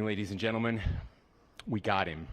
Ladies and gentlemen, we got him.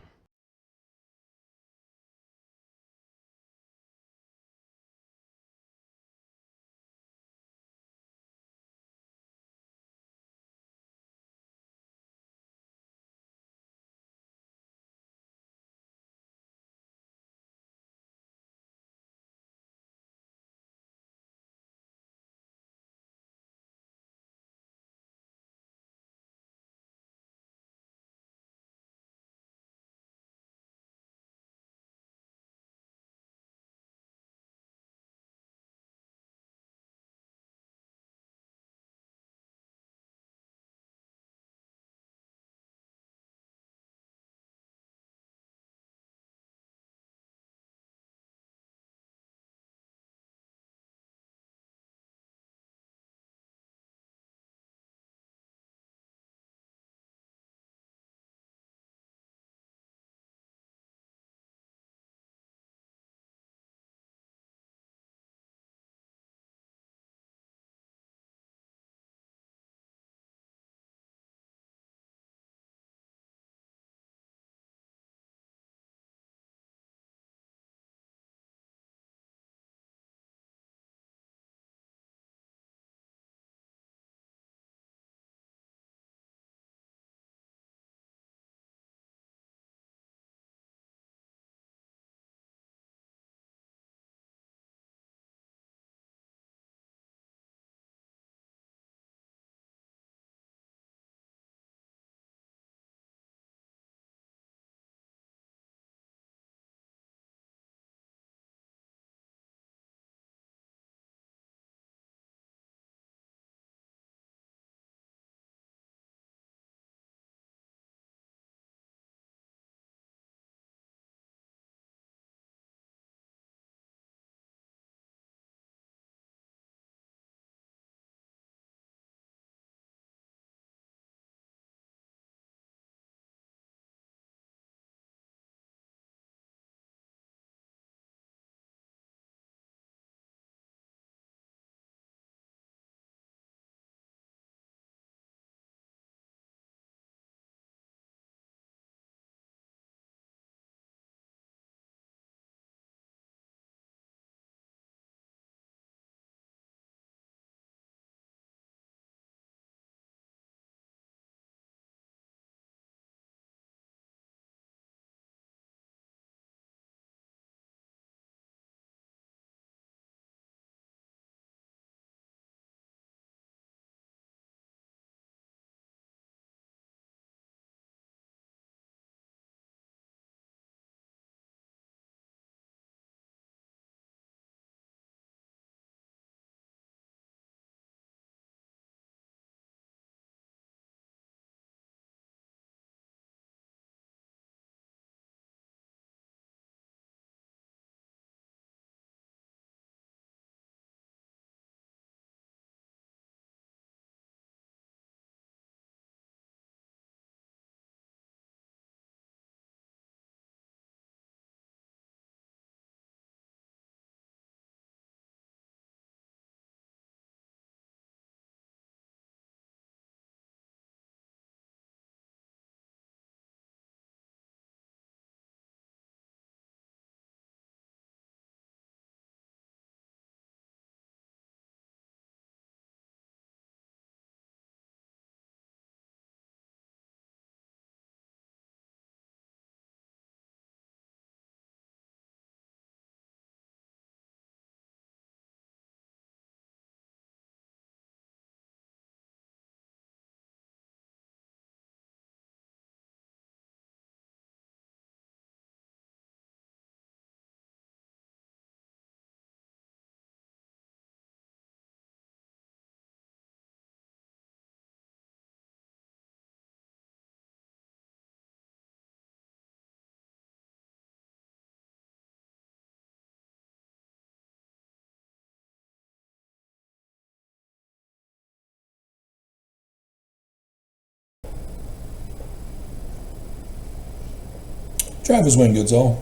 Travis Wingoodsall.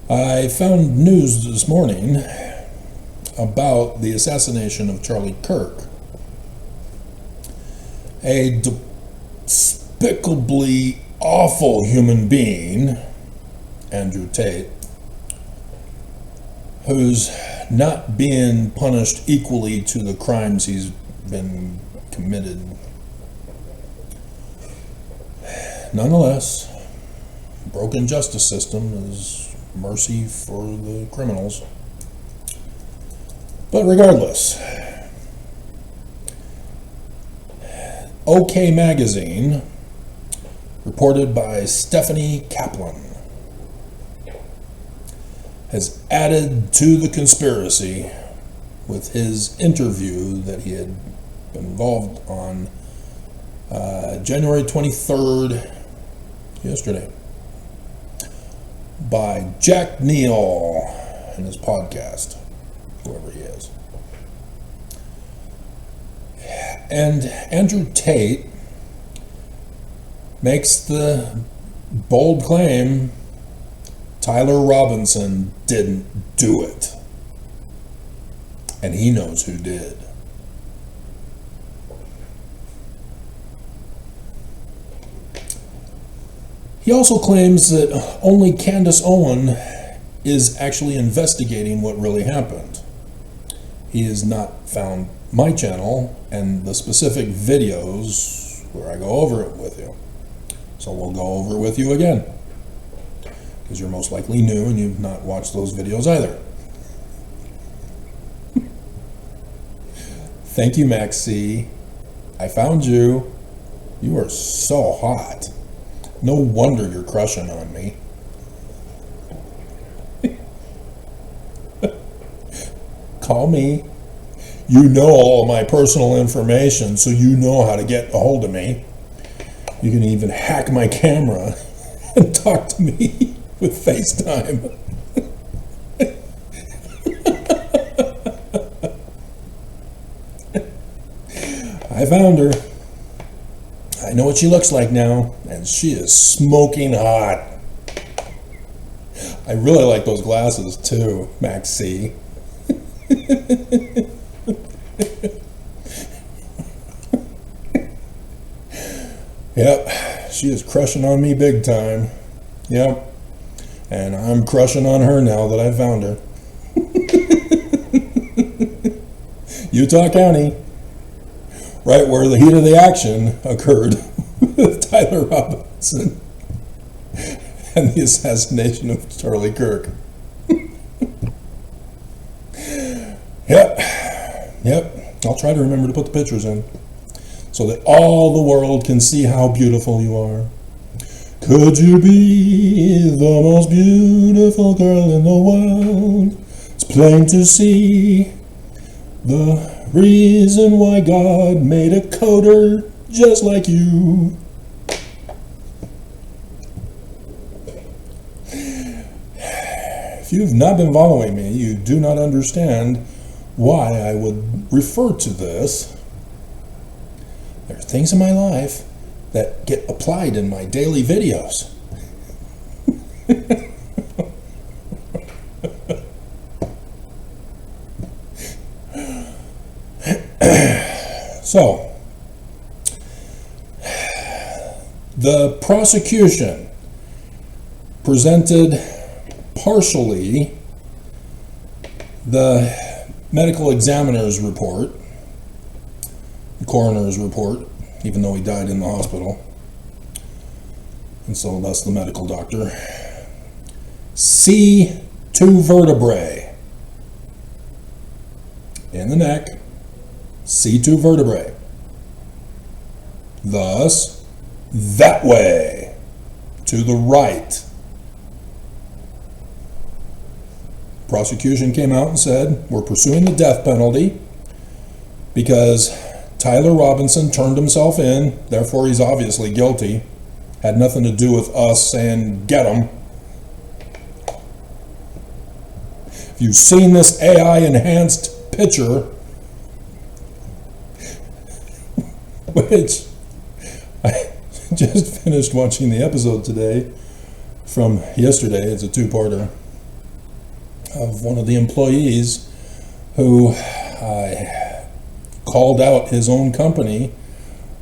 I found news this morning about the assassination of Charlie Kirk. A despicably awful human being, Andrew Tate, who's not being punished equally to the crimes he's been committed. Nonetheless, broken justice system is mercy for the criminals. But regardless, OK Magazine, reported by Stephanie Kaplan, has added to the conspiracy with his interview that he had been involved on January 23rd, yesterday, by Jack Neal and his podcast, whoever he is. And Andrew Tate makes the bold claim Tyler Robinson didn't do it. And he knows who did. He also claims that only Candace Owen is actually investigating what really happened. He has not found my channel and the specific videos where I go over it with you. So we'll go over it with you again, because you're most likely new and you've not watched those videos either. Thank you, Max C. I found you. You are so hot. No wonder you're crushing on me. Call me. You know all my personal information, so you know how to get a hold of me. You can even hack my camera and talk to me with FaceTime. I found her. I know what she looks like now, and she is smoking hot. I really like those glasses too, Max C. Yep, she is crushing on me big time. Yep, and I'm crushing on her now that I found her. Utah County, right where the heat of the action occurred with Tyler Robinson and the assassination of Charlie Kirk. Yep, I'll try to remember to put the pictures in so that all the world can see how beautiful you are. Could you be the most beautiful girl in the world? It's plain to see the reason why God made a coder just like you. If you've not been following me, you do not understand why I would refer to this. There are things in my life that get applied in my daily videos. So, the prosecution presented partially the medical examiner's report, the coroner's report, even though he died in the hospital. And so that's the medical doctor. C2 vertebrae in the neck, C2 vertebrae. Thus, that way, to the right. Prosecution came out and said, we're pursuing the death penalty because Tyler Robinson turned himself in, therefore he's obviously guilty. Had nothing to do with us saying, get him. If you've seen this AI-enhanced picture, which I just finished watching the episode today from yesterday, it's a two-parter, of one of the employees who called out his own company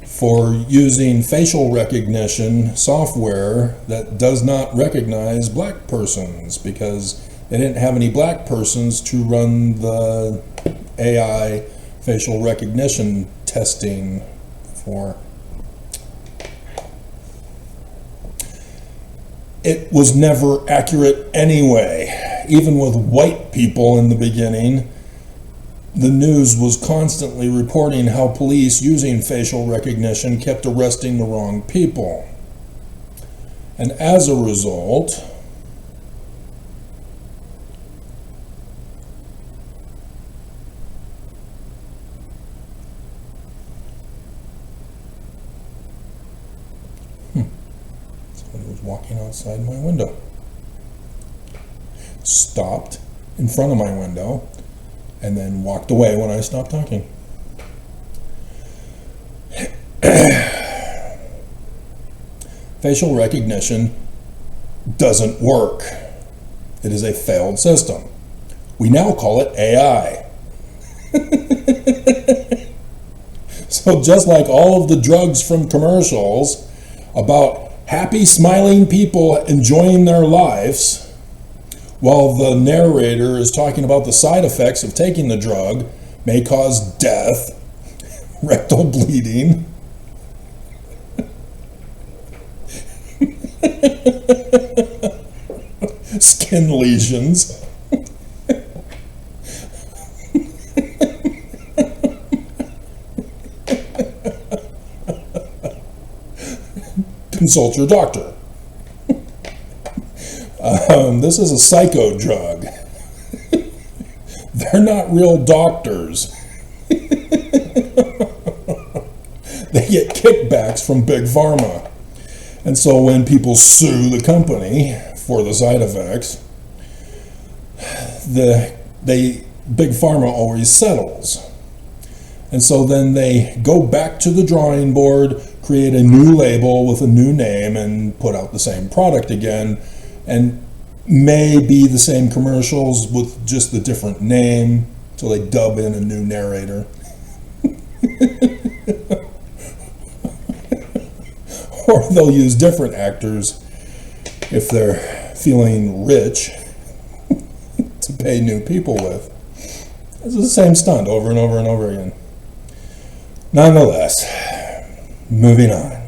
for using facial recognition software that does not recognize black persons because they didn't have any black persons to run the AI facial recognition testing for. It was never accurate anyway. Even with white people in the beginning, the news was constantly reporting how police using facial recognition kept arresting the wrong people. And as a result, somebody was walking outside my window. Stopped in front of my window and then walked away when I stopped talking. Facial recognition doesn't work. It is a failed system. We now call it AI. So just like all of the drugs from commercials about happy, smiling people enjoying their lives, while the narrator is talking about the side effects of taking the drug, may cause death, rectal bleeding, skin lesions, consult your doctor. This is a psycho drug. They're not real doctors. They get kickbacks from Big Pharma. And so when people sue the company for the side effects, Big Pharma always settles. And so then they go back to the drawing board, create a new label with a new name, and put out the same product again. And may be the same commercials with just a different name, so they dub in a new narrator. Or they'll use different actors if they're feeling rich to pay new people with. It's the same stunt over and over and over again. Nonetheless, moving on.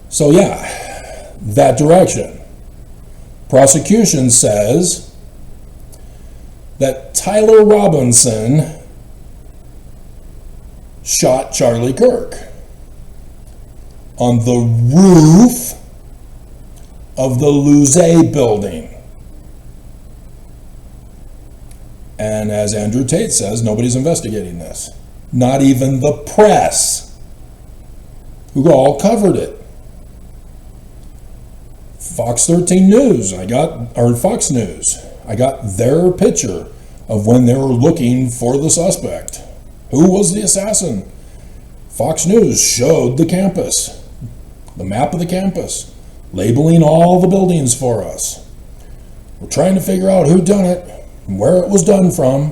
So yeah, that direction. Prosecution says that Tyler Robinson shot Charlie Kirk on the roof of the Luce building. And as Andrew Tate says, nobody's investigating this. Not even the press, who all covered it. Fox 13 News, Fox News, I got their picture of when they were looking for the suspect. Who was the assassin? Fox News showed the campus, the map of the campus, labeling all the buildings for us. We're trying to figure out who done it and where it was done from.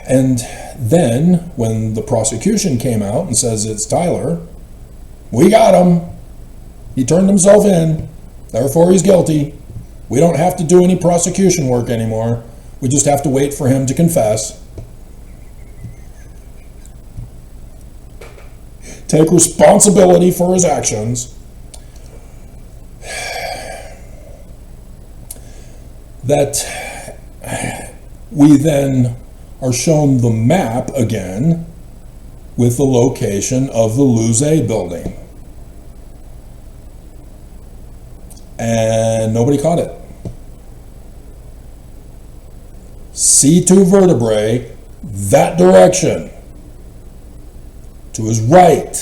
And then when the prosecution came out and says it's Tyler, we got him. He turned himself in, therefore he's guilty. We don't have to do any prosecution work anymore. We just have to wait for him to confess. Take responsibility for his actions. That we then are shown the map again with the location of the Luce building. And nobody caught it. C2 vertebrae, that direction, to his right.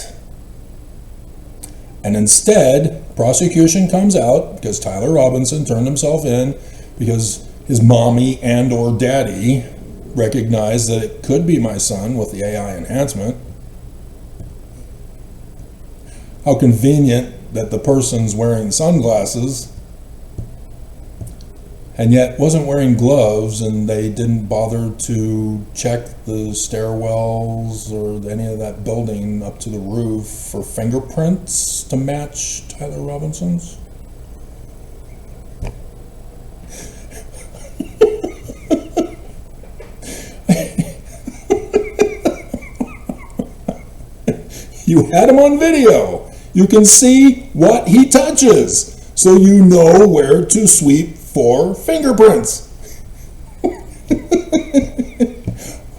And instead, prosecution comes out because Tyler Robinson turned himself in because his mommy and or daddy recognized that it could be my son with the AI enhancement. How convenient that the person's wearing sunglasses and yet wasn't wearing gloves, and they didn't bother to check the stairwells or any of that building up to the roof for fingerprints to match Tyler Robinson's. You had him on video. You can see what he touches, so you know where to sweep for fingerprints.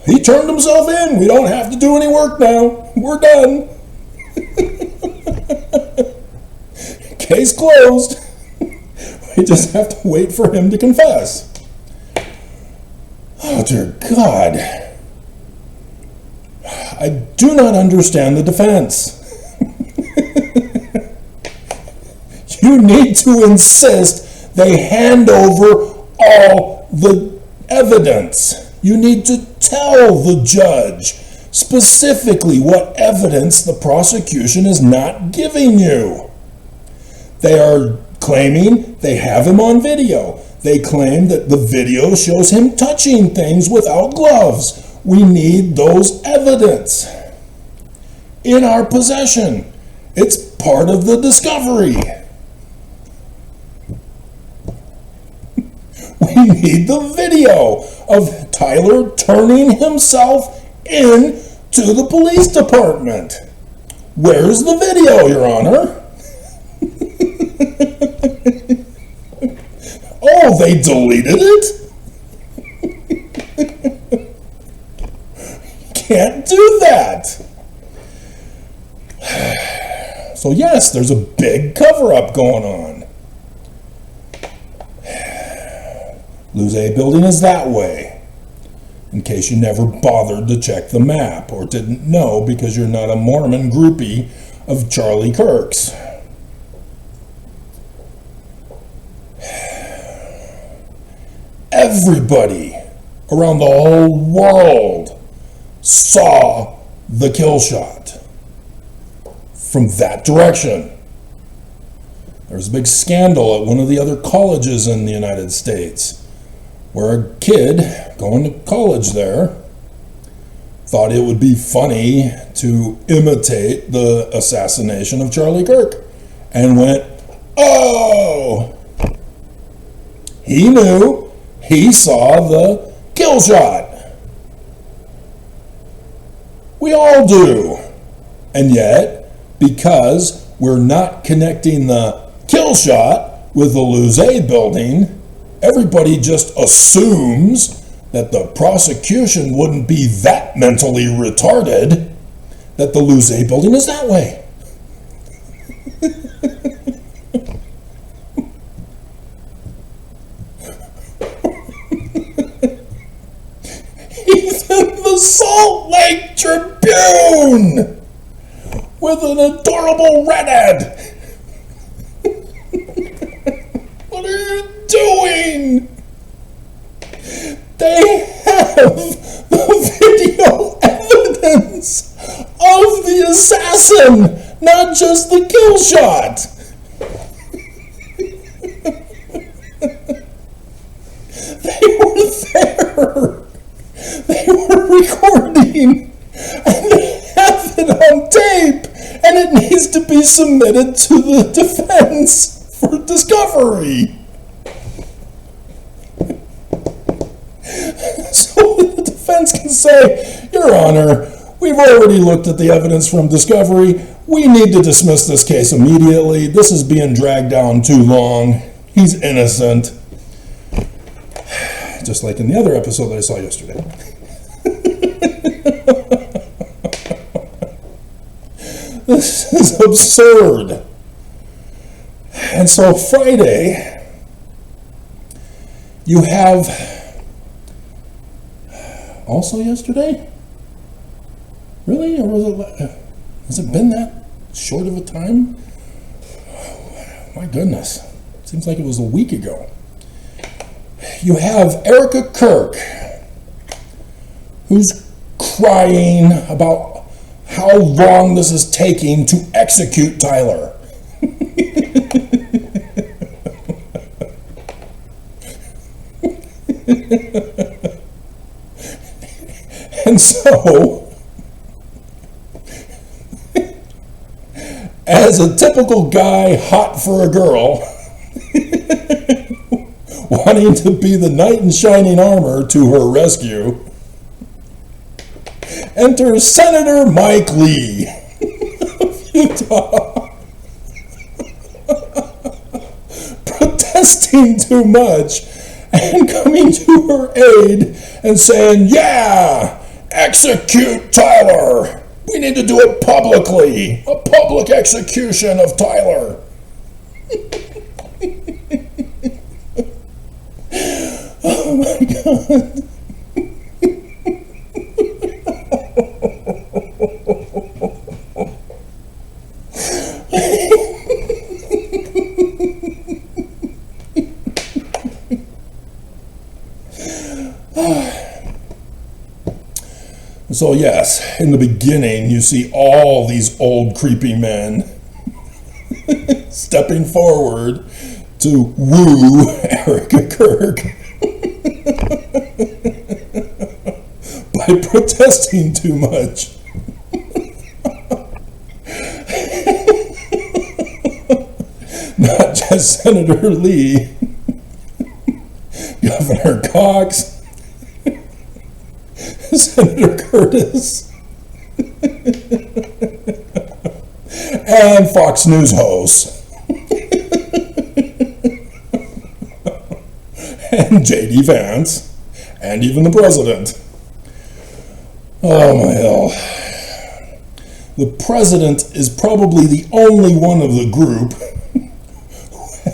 He turned himself in. We don't have to do any work now. We're done. Case closed. We just have to wait for him to confess. Oh, dear God. I do not understand the defense. You need to insist they hand over all the evidence. You need to tell the judge specifically what evidence the prosecution is not giving you. They are claiming they have him on video. They claim that the video shows him touching things without gloves. We need those evidence in our possession. It's part of the discovery. We need the video of Tyler turning himself in to the police department. Where's the video, Your Honor? Oh, they deleted it? Can't do that. So yes, there's a big cover-up going on. Luz building is that way, in case you never bothered to check the map or didn't know because you're not a Mormon groupie of Charlie Kirk's. Everybody around the whole world saw the kill shot from that direction. There was a big scandal at one of the other colleges in the United States where a kid going to college there thought it would be funny to imitate the assassination of Charlie Kirk and went, oh! He knew. He saw the kill shot. We all do. And yet, because we're not connecting the kill shot with the Luz building, everybody just assumes that the prosecution wouldn't be that mentally retarded that the Luz building is that way. Even the Salt Lake Tribune with an adorable redhead. What are you doing? They have the video evidence of the assassin, not just the kill shot. They were there. They were recording, and they have it on tape, and it needs to be submitted to the defense for discovery. So the defense can say, Your Honor, we've already looked at the evidence from discovery. We need to dismiss this case immediately. This is being dragged down too long. He's innocent. Just like in the other episode that I saw yesterday. This is absurd. And so Friday, you have, also yesterday? Really? Or has it been that short of a time? My goodness. Seems like it was a week ago. You have Erica Kirk, who's crying about how long this is taking to execute Tyler. And so, as a typical guy hot for a girl, wanting to be the knight in shining armor to her rescue, enters Senator Mike Lee of Utah, protesting too much and coming to her aid and saying, "Yeah, execute Tyler. We need to do it publicly. A public execution of Tyler." Oh my God. So yes, in the beginning, you see all these old creepy men stepping forward to woo Erica Kirk by protesting too much. Not just Senator Lee, Governor Cox, Senator Curtis, and Fox News hosts, and J.D. Vance, and even the president. Oh my hell. The president is probably the only one of the group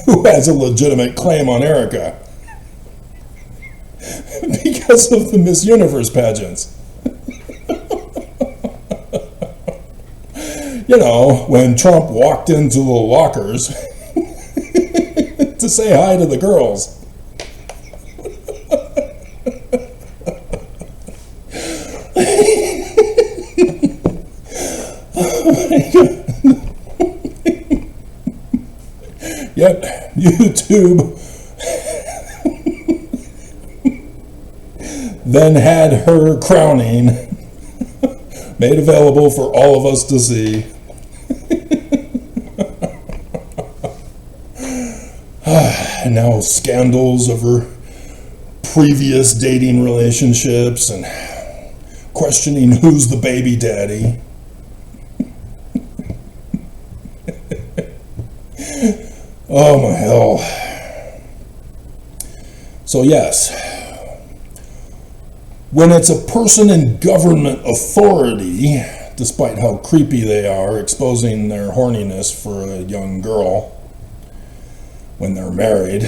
who has a legitimate claim on Erica because of the Miss Universe pageants. You know, when Trump walked into the lockers to say hi to the girls. Yep, YouTube then had her crowning made available for all of us to see. And now scandals of her previous dating relationships and questioning who's the baby daddy. Oh my hell. So yes, when it's a person in government authority, despite how creepy they are, exposing their horniness for a young girl when they're married,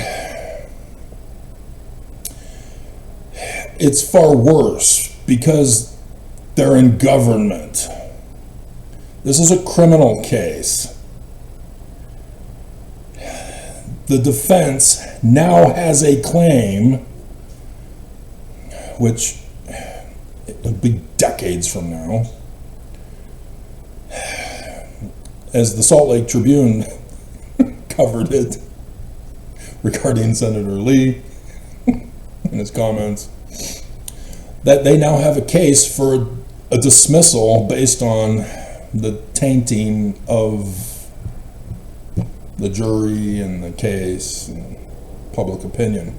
it's far worse because they're in government. This is a criminal case. The defense now has a claim, which it'll be decades from now, as the Salt Lake Tribune covered it regarding Senator Lee in his comments, that they now have a case for a dismissal based on the tainting of the jury and the case and public opinion,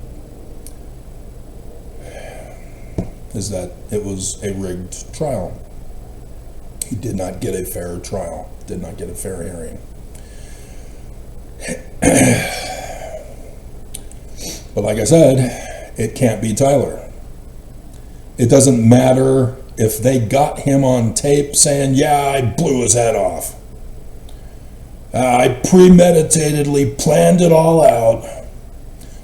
is that it was a rigged trial. He did not get a fair trial, did not get a fair hearing. But like I said, it can't be Tyler. It doesn't matter if they got him on tape saying, "Yeah, I blew his head off. I premeditatedly planned it all out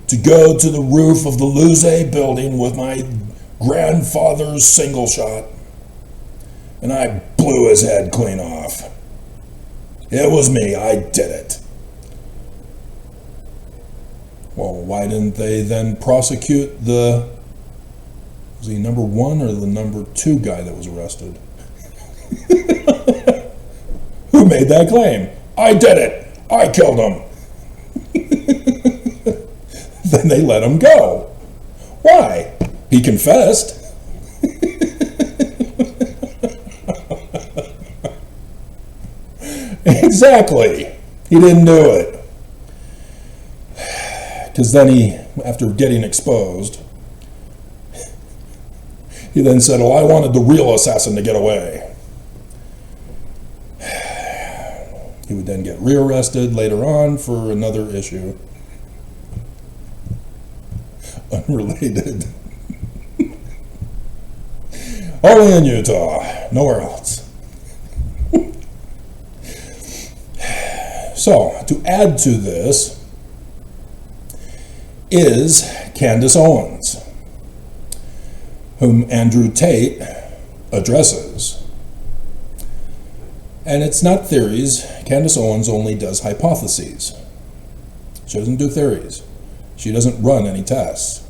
to go to the roof of the Luze building with my grandfather's single shot, and I blew his head clean off. It was me, I did it." Well, why didn't they then prosecute was he number 1 or the number 2 guy that was arrested? Who made that claim? "I did it. I killed him." Then they let him go. Why? He confessed. Exactly. He didn't do it. Because then he, after getting exposed, he then said, "Oh, I wanted the real assassin to get away." He would then get rearrested later on for another issue. Unrelated. Only in Utah, nowhere else. So, to add to this is Candace Owens, whom Andrew Tate addresses. And it's not theories. Candace Owens only does hypotheses. She doesn't do theories. She doesn't run any tests.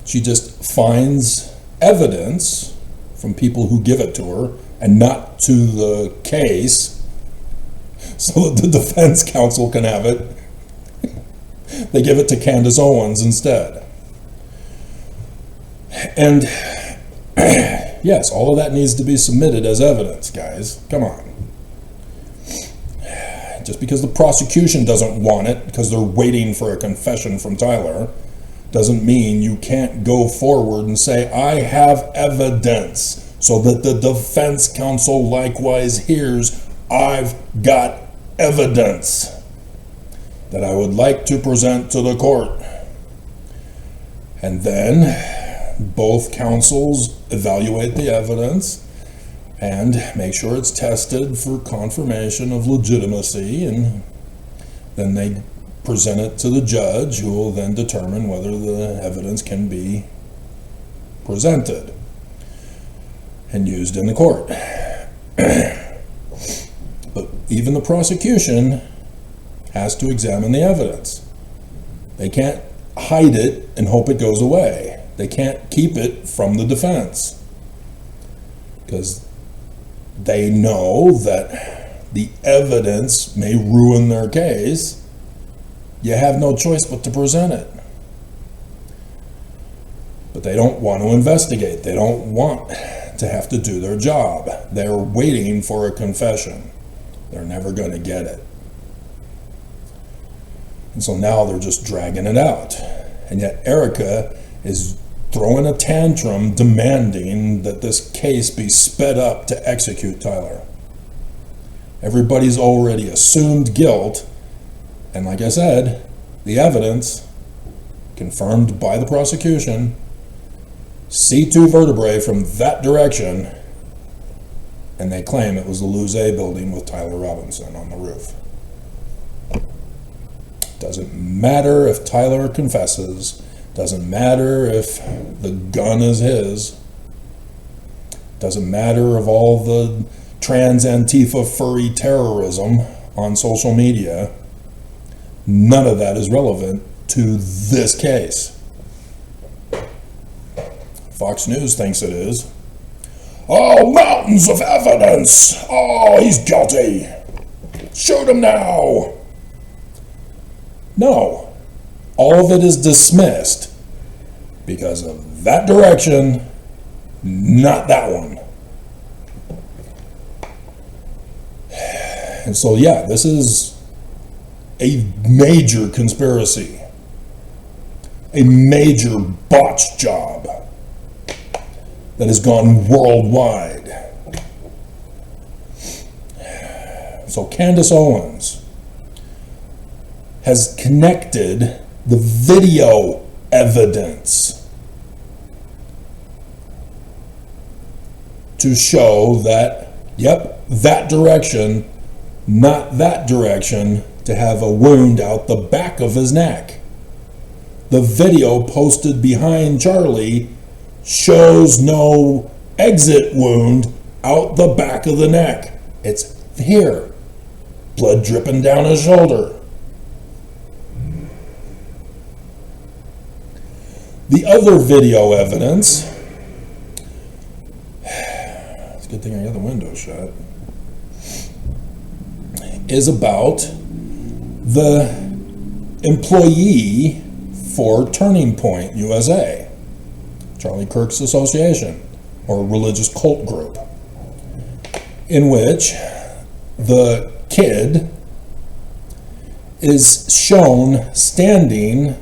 She just finds evidence from people who give it to her and not to the case so that the defense counsel can have it. They give it to Candace Owens instead. And yes, all of that needs to be submitted as evidence, guys. Come on. Just because the prosecution doesn't want it, because they're waiting for a confession from Tyler, doesn't mean you can't go forward and say, "I have evidence," so that the defense counsel likewise hears, "I've got evidence that I would like to present to the court." And then both counsels evaluate the evidence and make sure it's tested for confirmation of legitimacy, and then they present it to the judge, who will then determine whether the evidence can be presented and used in the court. But even the prosecution has to examine the evidence. They can't hide it and hope it goes away. They can't keep it from the defense, because they know that the evidence may ruin their case. You have no choice but to present it. But they don't want to investigate. They don't want to have to do their job. They're waiting for a confession. They're never going to get it. And so now they're just dragging it out. And yet Erica is throwing a tantrum demanding that this case be sped up to execute Tyler. Everybody's already assumed guilt, and like I said, the evidence, confirmed by the prosecution, C2 vertebrae from that direction, and they claim it was the Luz A building with Tyler Robinson on the roof. Doesn't matter if Tyler confesses, doesn't matter if the gun is his, doesn't matter of all the trans Antifa furry terrorism on social media. None of that is relevant to this case. Fox News thinks it is. Oh, mountains of evidence! Oh, he's guilty! Shoot him now! No. All of it is dismissed because of that direction, not that one. And so, yeah, this is a major conspiracy, a major botch job that has gone worldwide. So Candace Owens has connected the video evidence to show that, yep, that direction, not that direction, to have a wound out the back of his neck. The video posted behind Charlie shows no exit wound out the back of the neck. It's here, blood dripping down his shoulder. The other video evidence, it's a good thing I got the window shut, is about the employee for Turning Point USA, Charlie Kirk's association, or religious cult group, in which the kid is shown standing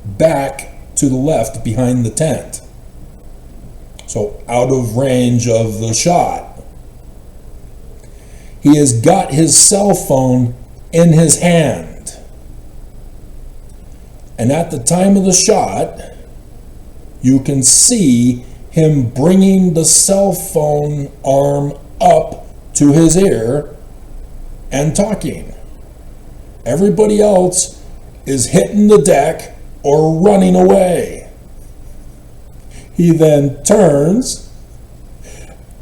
back to the left behind the tent. So out of range of the shot. He has got his cell phone in his hand. And at the time of the shot, you can see him bringing the cell phone arm up to his ear and talking. Everybody else is hitting the deck or running away. He then turns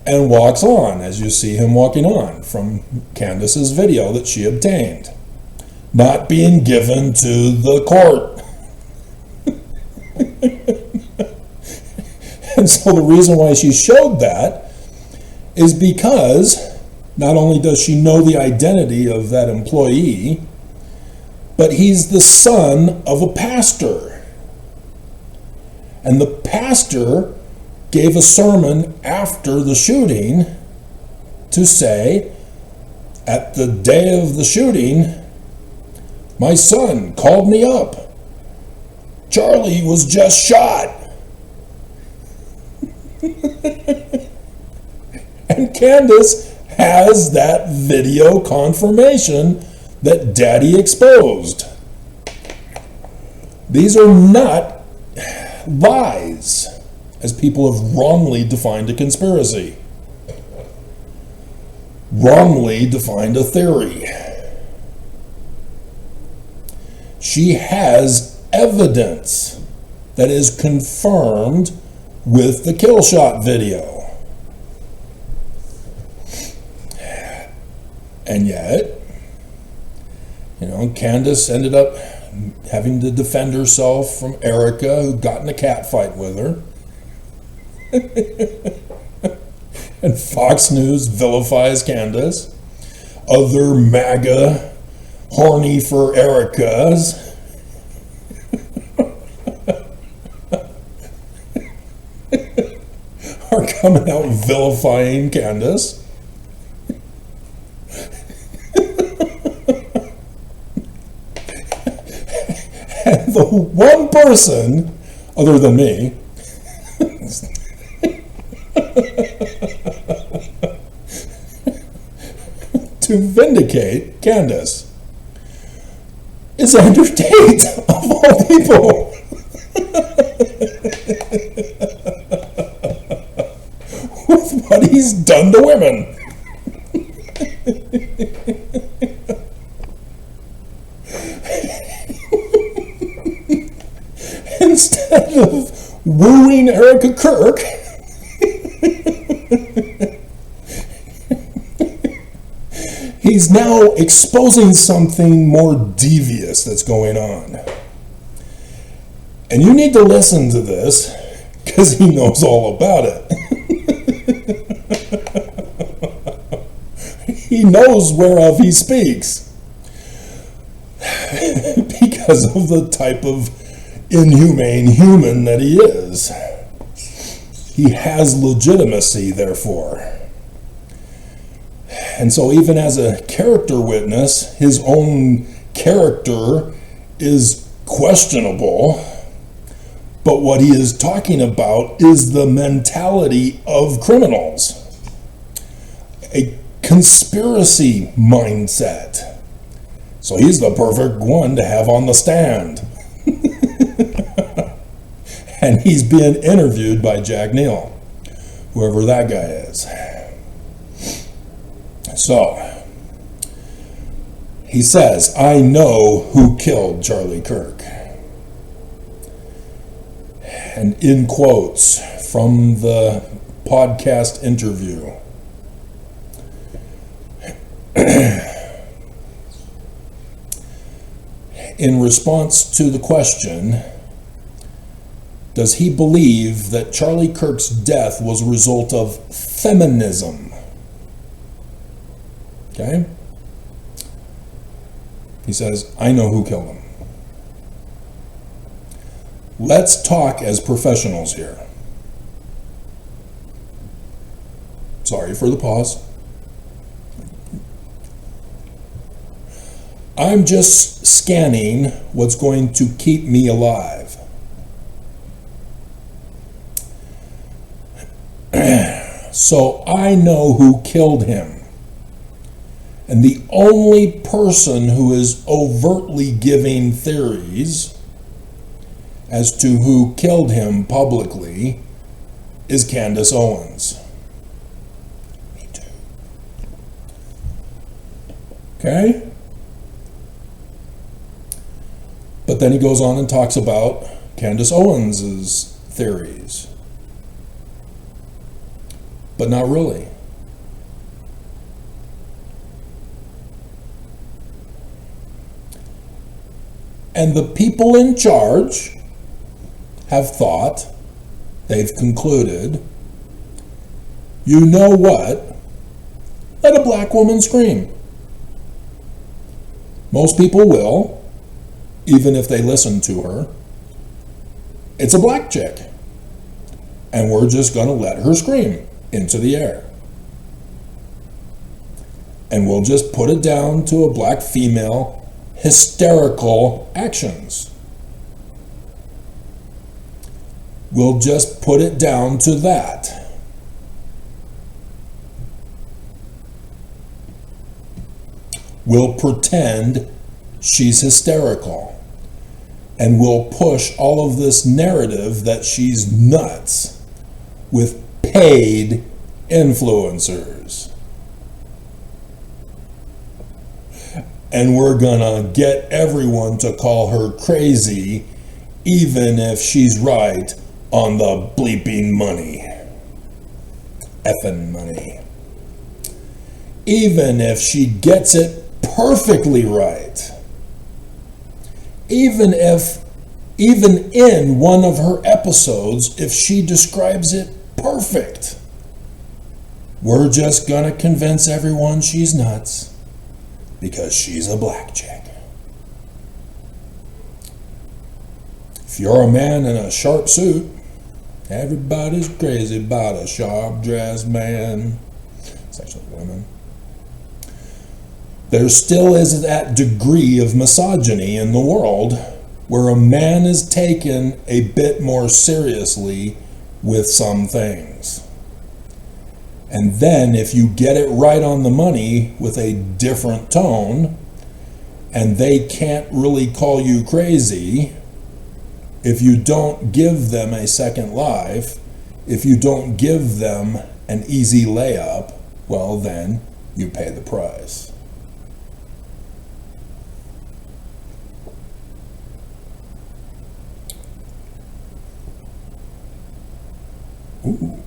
and walks on, as you see him walking on from Candace's video that she obtained, not being given to the court. And so the reason why she showed that is because not only does she know the identity of that employee, but he's the son of a pastor. And the pastor gave a sermon after the shooting to say, at the day of the shooting, my son called me up. Charlie was just shot. And Candace has that video confirmation that Daddy exposed. These are not lies, as people have wrongly defined a conspiracy, wrongly defined a theory. She has evidence that is confirmed with the kill shot video. And yet, Candace ended up having to defend herself from Erica, who got in a cat fight with her. And Fox News vilifies Candace. Other MAGA, horny for Erica's, are coming out vilifying Candace. And the one person, other than me, to vindicate Candace is Andrew Tate, of all people. With what he's done to women. Instead of wooing Erica Kirk, he's now exposing something more devious that's going on. And you need to listen to this, because he knows all about it. He knows whereof he speaks. Because of the type of inhumane human that he is. He has legitimacy, therefore. And so even as a character witness, his own character is questionable. But what he is talking about is the mentality of criminals. A conspiracy mindset. So he's the perfect one to have on the stand. And he's being interviewed by Jack Neal, whoever that guy is. So, he says, I know who killed Charlie Kirk. And in quotes from the podcast interview, in response to the question, does he believe that Charlie Kirk's death was a result of feminism? Okay? He says, I know who killed him. Let's talk as professionals here. Sorry for the pause. I'm just scanning what's going to keep me alive. So I know who killed him. And the only person who is overtly giving theories as to who killed him publicly is Candace Owens. Me too. Okay? But then he goes on and talks about Candace Owens' theories. But not really. And the people in charge have thought, they've concluded, you know what? Let a black woman scream. Most people will, even if they listen to her. It's a black chick. And we're just going to let her scream into the air. And we'll just put it down to a black female hysterical actions. We'll just put it down to that. We'll pretend she's hysterical. And we'll push all of this narrative that she's nuts with paid influencers. And we're gonna get everyone to call her crazy, even if she's right on the bleeping money. Effing money. Even if she gets it perfectly right. Even in one of her episodes, if she describes it perfect. We're just gonna convince everyone she's nuts. Because she's a black chick. If you're a man in a sharp suit, everybody's crazy about a sharp-dressed man. It's actually women. There still is that degree of misogyny in the world where a man is taken a bit more seriously with some things. And then if you get it right on the money with a different tone, and they can't really call you crazy, if you don't give them a second life, if you don't give them an easy layup, well then you pay the price. Ooh.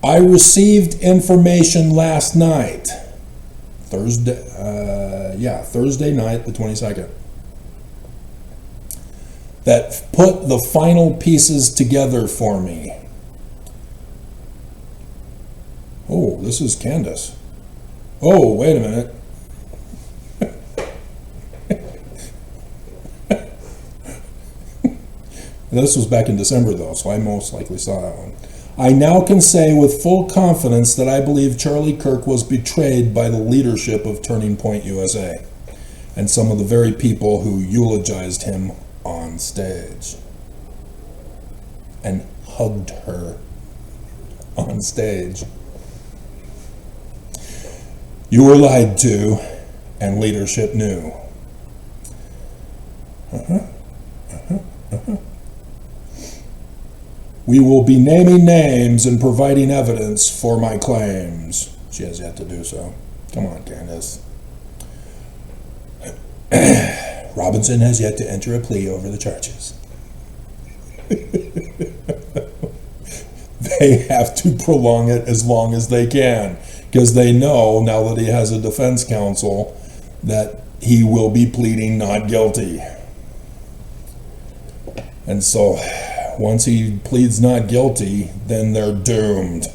I received information last night, Thursday night, the 22nd, that put the final pieces together for me. Oh, this is Candace. Oh, wait a minute. This was back in December, though, so I most likely saw that one. I now can say with full confidence that I believe Charlie Kirk was betrayed by the leadership of Turning Point USA and some of the very people who eulogized him on stage and hugged her on stage. You were lied to, and leadership knew. We will be naming names and providing evidence for my claims. She has yet to do so. Come on, Candace. Robinson has yet to enter a plea over the charges. They have to prolong it as long as they can, because they know, now that he has a defense counsel, that he will be pleading not guilty. And so once he pleads not guilty, then they're doomed.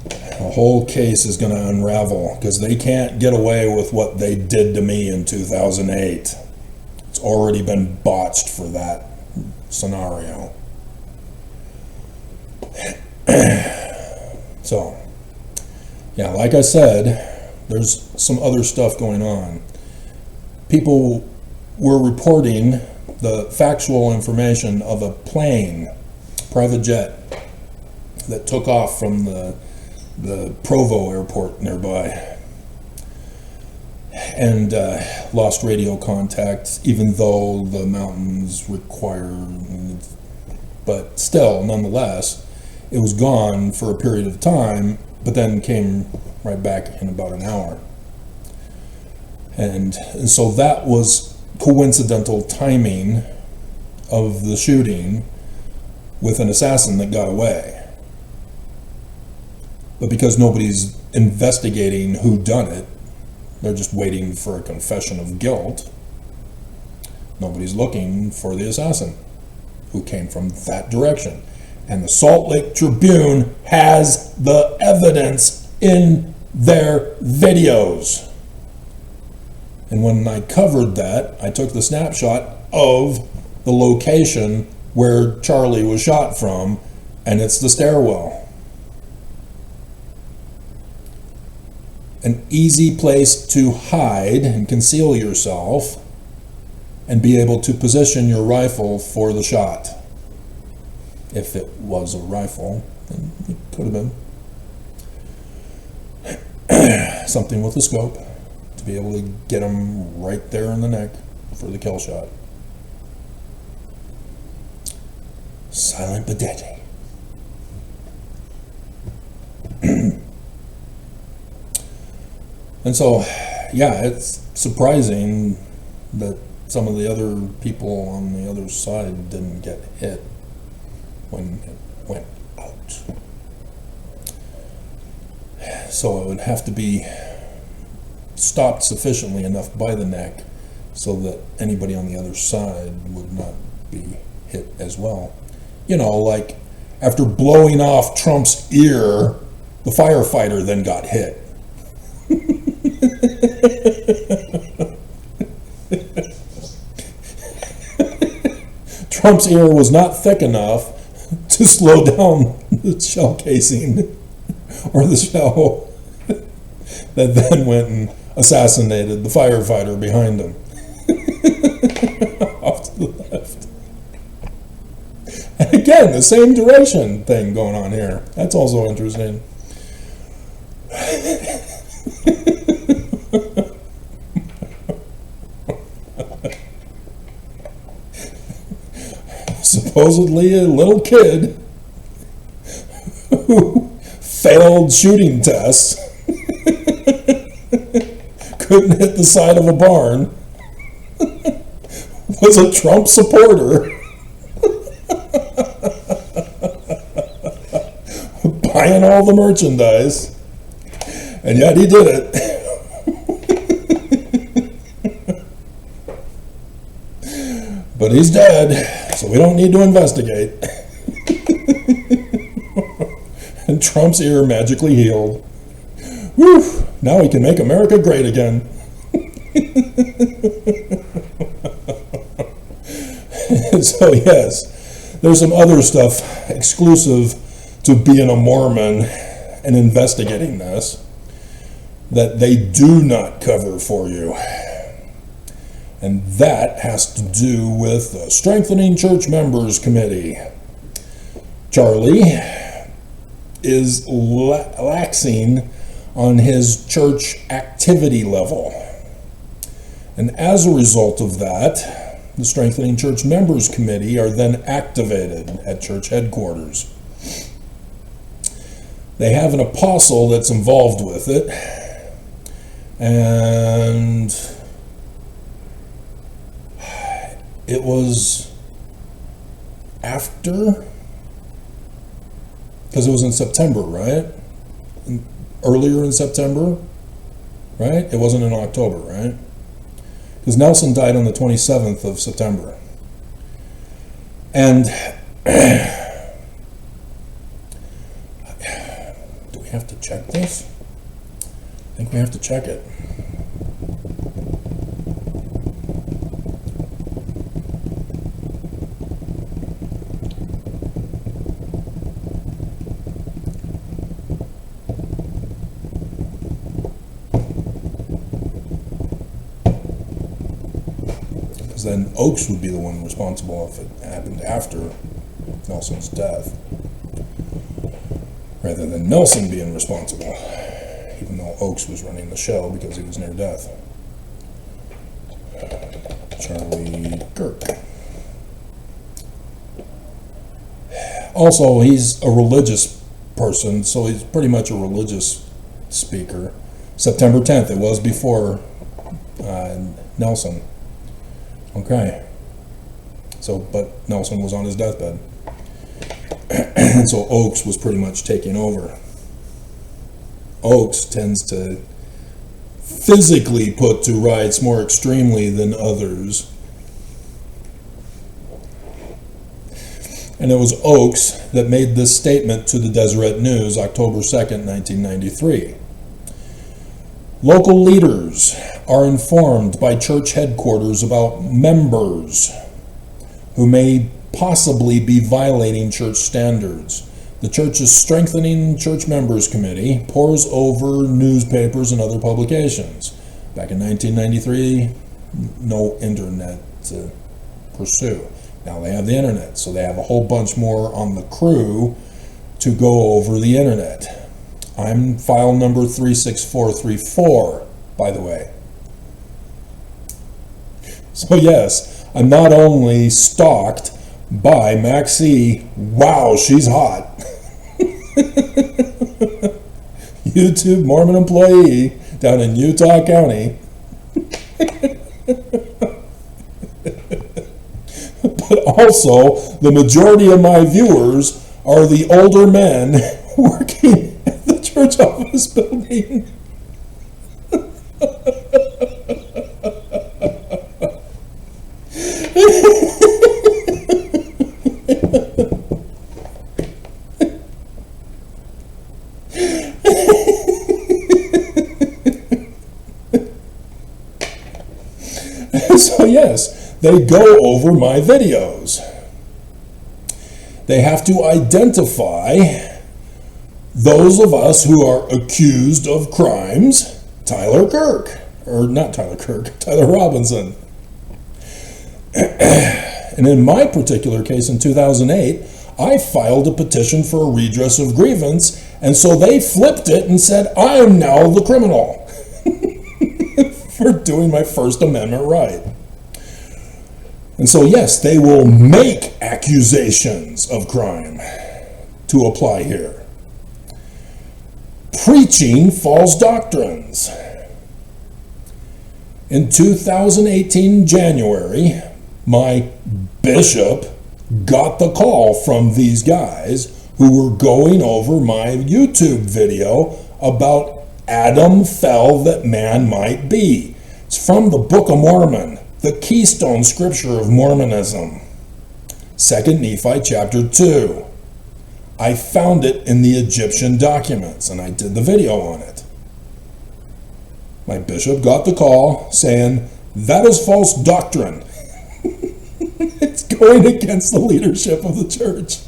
The whole case is going to unravel because they can't get away with what they did to me in 2008. It's already been botched for that scenario. So, yeah, like I said, there's some other stuff going on. People were reporting the factual information of a plane, private jet, that took off from the Provo airport nearby and lost radio contact, even though the mountains require, but still, nonetheless, it was gone for a period of time, but then came right back in about an hour. And so that was coincidental timing of the shooting with an assassin that got away. But because nobody's investigating who done it, they're just waiting for a confession of guilt. Nobody's looking for the assassin who came from that direction. And the Salt Lake Tribune has the evidence in their videos. And when I covered that, I took the snapshot of the location where Charlie was shot from, and it's the stairwell. An easy place to hide and conceal yourself and be able to position your rifle for the shot. If it was a rifle, then it could have been. Something with a scope to be able to get him right there in the neck for the kill shot. Silent but deadly. And so, yeah, it's surprising that some of the other people on the other side didn't get hit when it went out. So it would have to be stopped sufficiently enough by the neck so that anybody on the other side would not be hit as well. You know, like after blowing off Trump's ear, the firefighter then got hit. Trump's ear was not thick enough to slow down the shell casing or the shell that then went and assassinated the firefighter behind him. Off to the left. And again, the same duration thing going on here. That's also interesting. Supposedly a little kid who failed shooting tests couldn't hit the side of a barn was a Trump supporter buying all the merchandise, and yet he did it. But he's dead, so we don't need to investigate. And Trump's ear magically healed. Whew, now he can make America great again. So yes, there's some other stuff exclusive to being a Mormon and investigating this that they do not cover for you. And that has to do with the Strengthening Church Members Committee. Charlie is laxing on his church activity level. And as a result of that, the Strengthening Church Members Committee are then activated at church headquarters. They have an apostle that's involved with it, and it was after, because it was in September, right? Earlier in September, right? It wasn't in October, right? Because Nelson died on the 27th of September. And do we have to check this? I think we have to check it. because then Oakes would be the one responsible if it happened after Nelson's death, rather than Nelson being responsible, even though Oakes was running the show because he was near death. Charlie Kirk. Also, he's a religious person, so he's pretty much a religious speaker. September 10th, it was before Nelson. Okay. So, but Nelson was on his deathbed. And so Oakes was pretty much taking over. Oakes tends to physically put to rights more extremely than others. And it was Oakes that made this statement to the Deseret News, October 2nd, 1993. Local leaders are informed by church headquarters about members who may possibly be violating church standards. The church's Strengthening Church Members Committee pores over newspapers and other publications. Back in 1993, no internet to pursue. Now they have the internet, so they have a whole bunch more on the crew to go over the internet. I'm file number 36434, by the way. So yes, I'm not only stalked by Maxie, wow, she's hot, YouTube Mormon employee down in Utah County, but also the majority of my viewers are the older men working at the church office building. So yes, they go over my videos. They have to identify those of us who are accused of crimes. Tyler Kirk, or not Tyler Kirk, Tyler Robinson. And in my particular case in 2008, I filed a petition for a redress of grievance, and so they flipped it and said, I am now the criminal for doing my First Amendment right. And so yes, they will make accusations of crime to apply here. Preaching false doctrines. In 2018 January, my bishop got the call from these guys who were going over my YouTube video about Adam fell that man might be. It's from the Book of Mormon, the keystone scripture of Mormonism. 2 Nephi chapter 2. I found it in the Egyptian documents and I did the video on it. My bishop got the call saying, that is false doctrine. It's going against the leadership of the church.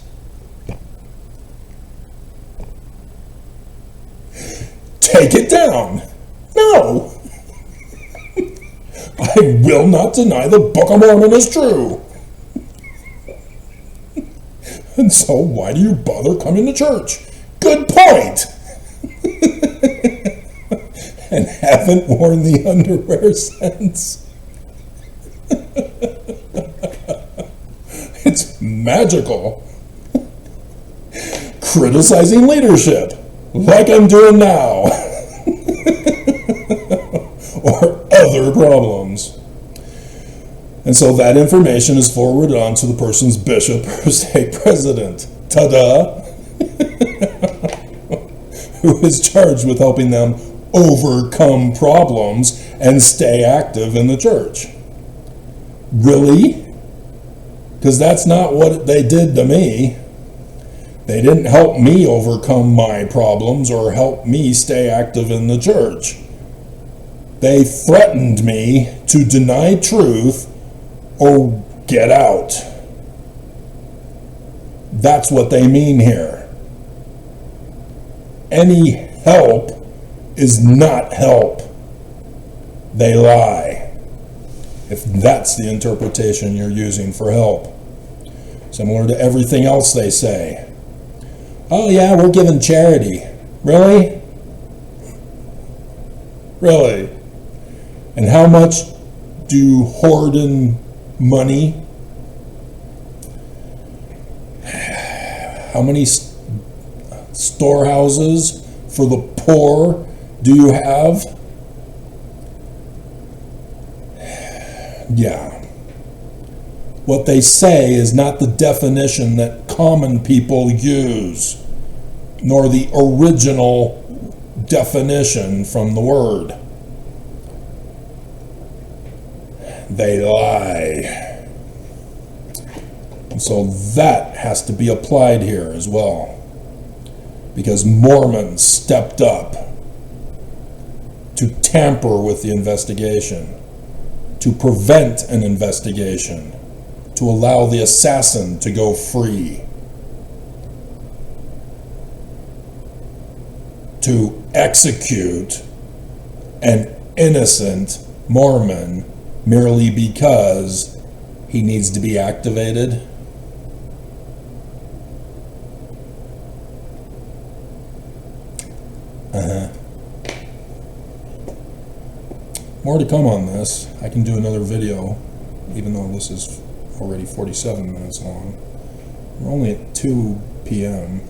Take it down. No. I will not deny the Book of Mormon is true. And so why do you bother coming to church? Good point. And haven't worn the underwear since. It's magical. Criticizing leadership, like I'm doing now. Or other problems. And so that information is forwarded on to the person's bishop or stake president. Ta-da! Who is charged with helping them overcome problems and stay active in the church. Really? Because that's not what they did to me. They didn't help me overcome my problems or help me stay active in the church. They threatened me to deny truth or get out. That's what they mean here. Any help is not help. They lie. if that's the interpretation you're using for help. Similar to everything else they say. Oh yeah, we're giving charity. Really? Really? And how much do you hoard in money? How many storehouses for the poor do you have? Yeah. What they say is not the definition that common people use, nor the original definition from the word. They lie. And so that has to be applied here as well, because Mormons stepped up to tamper with the investigation, to prevent an investigation, to allow the assassin to go free, to execute an innocent Mormon merely because he needs to be activated. More to come on this. I can do another video, even though this is already 47 minutes long. We're only at 2 p.m.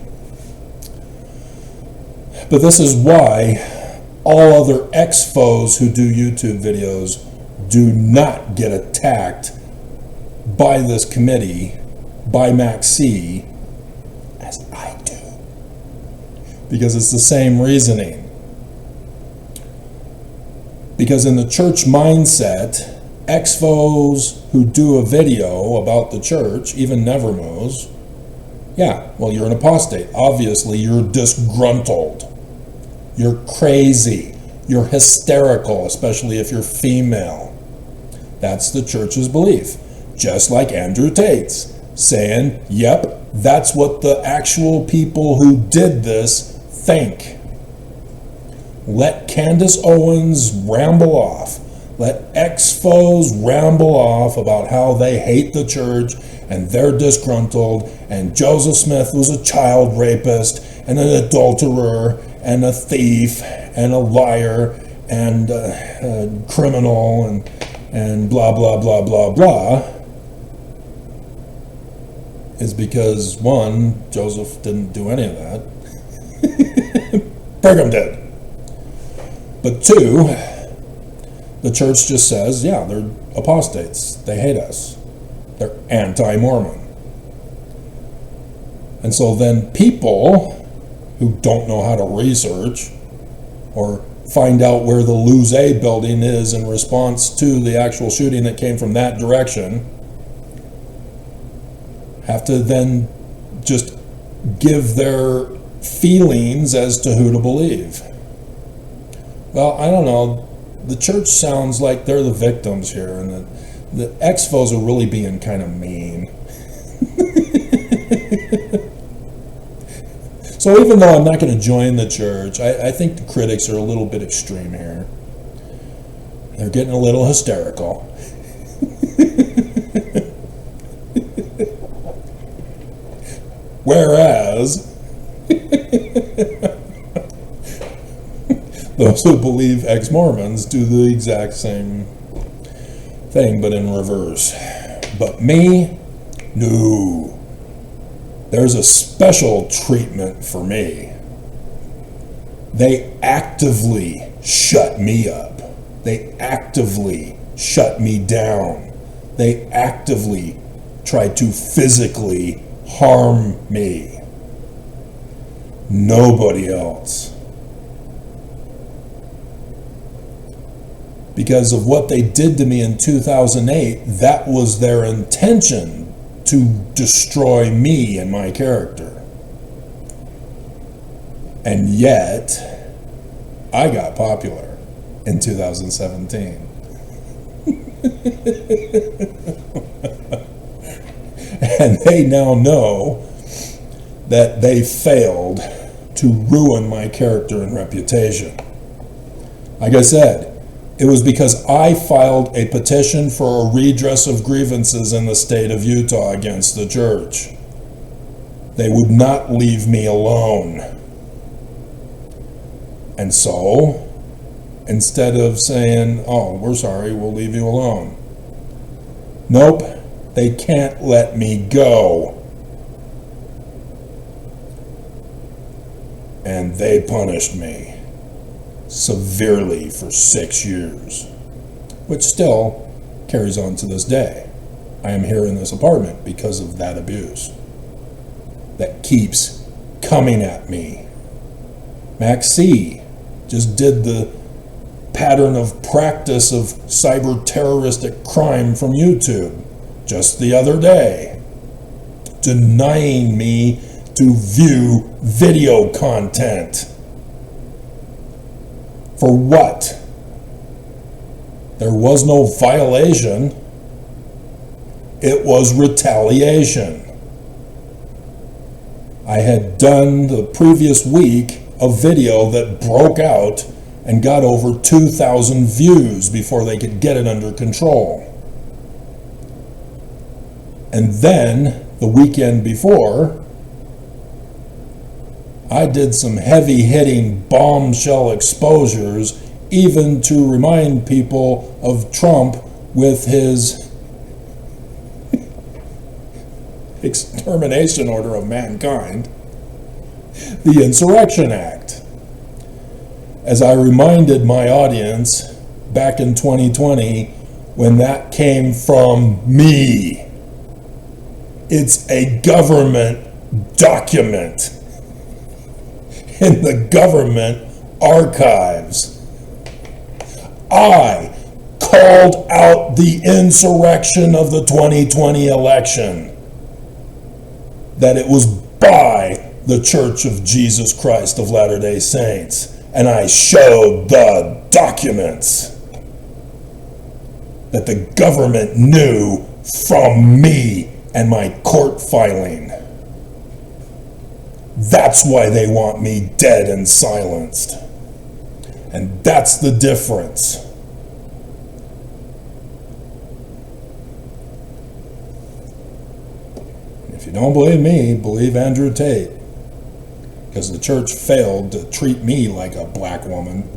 But this is why all other ex-foes who do YouTube videos do not get attacked by this committee, by MAC-C, as I do. Because it's the same reasoning. Because in the church mindset, ex-foes who do a video about the church, even Nevermos, yeah, well, you're an apostate. Obviously, you're disgruntled. You're crazy. You're hysterical, especially if you're female. That's the church's belief. Just like Andrew Tate's saying, yep, that's what the actual people who did this think. Let Candace Owens ramble off. Let ex-foes ramble off about how they hate the church and they're disgruntled, and Joseph Smith was a child rapist and an adulterer and a thief and a liar and a criminal and blah, blah, blah, blah, blah, is because, one, Joseph didn't do any of that. Brigham did. But two, the church just says, yeah, they're apostates. They hate us. They're anti-Mormon. And so then people who don't know how to research or find out where the Luz A building is in response to the actual shooting that came from that direction have to then just give their feelings as to who to believe. Well, I don't know. The church sounds like they're the victims here, and the ex-foes are really being kind of mean. So even though I'm not going to join the church, I think the critics are a little bit extreme here. They're getting a little hysterical. Whereas those who believe ex-Mormons do the exact same thing, but in reverse. But me, no. There's a special treatment for me. They actively shut me up. They actively shut me down. They actively try to physically harm me. Nobody else. Because of what they did to me in 2008, that was their intention, to destroy me and my character. And yet, I got popular in 2017. And they now know that they failed to ruin my character and reputation. Like I said, It was because I filed a petition for a redress of grievances in the state of Utah against the church. They would not leave me alone. And so, instead of saying, oh, we're sorry, we'll leave you alone. Nope, they can't let me go. And they punished me severely for 6 years, which still carries on to this day. I am here in this apartment because of that abuse that keeps coming at me. Max C just did the pattern of practice of cyber terroristic crime from YouTube just the other day, denying me to view video content. For what? There was no violation. It was retaliation. I had done the previous week a video that broke out and got over 2,000 views before they could get it under control. And then, the weekend before, I did some heavy-hitting bombshell exposures, even to remind people of Trump with his extermination order of mankind, the Insurrection Act. As I reminded my audience back in 2020, when that came from me. It's a government document in the government archives. I called out the insurrection of the 2020 election, that it was by the Church of Jesus Christ of Latter-day Saints, and I showed the documents that the government knew from me and my court filing. That's why they want me dead and silenced. And that's the difference. If you don't believe me, believe Andrew Tate. Because the church failed to treat me like a black woman.